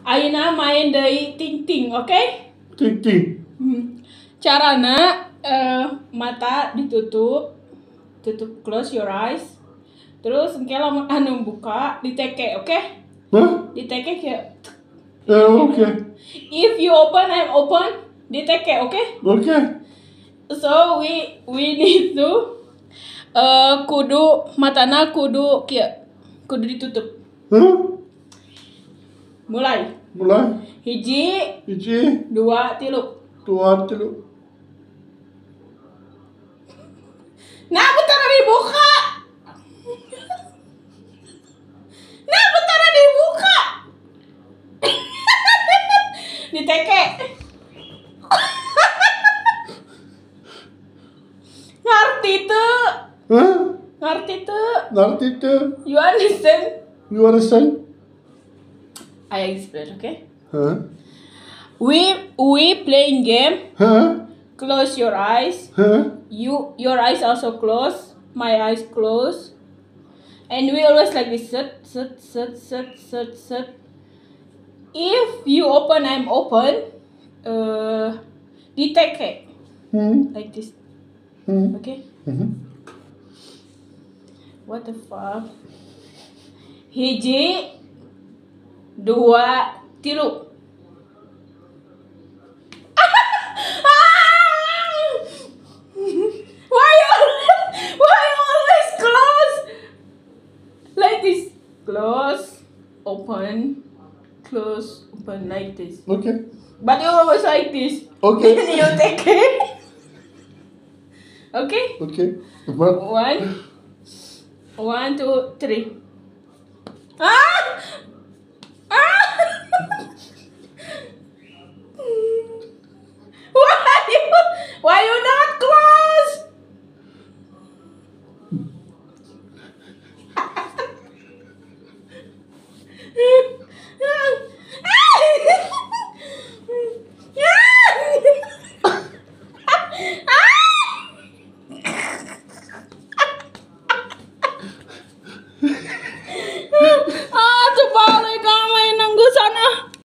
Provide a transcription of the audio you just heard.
Aina main dari ting-ting, oke? Ting-ting. Carana mata ditutup, close your eyes. Terus engkela anu buka, diteke, oke? Hah? Diteke kayak. Oke. If you open, I'm open. Diteke, oke? Oke. So we need to kudu matana kudu ditutup. Hah? Mulai. Hiji, 1, 2, 3. 2, 3. Nah, bentar dibuka. Nah, bentar dibuka. Diteke. Ngerti tuh. Hah? Ngerti tuh. Ngerti tuh. You understand? You understand? I explain, okay? Hah? We playing game. Hah? Close your eyes. Hah? Your eyes also close. My eyes close. And we always like this. Set. If you open, I'm open. Diteke. Like this. Okay? What the fuck? Hiji, 2, 3. Why you always close? Like this. Close, open, close, open, like this. Okay. But you always like this. Okay. You take it. Okay? Okay. But 1, 2, 3. Ah! Ah! Why you not close?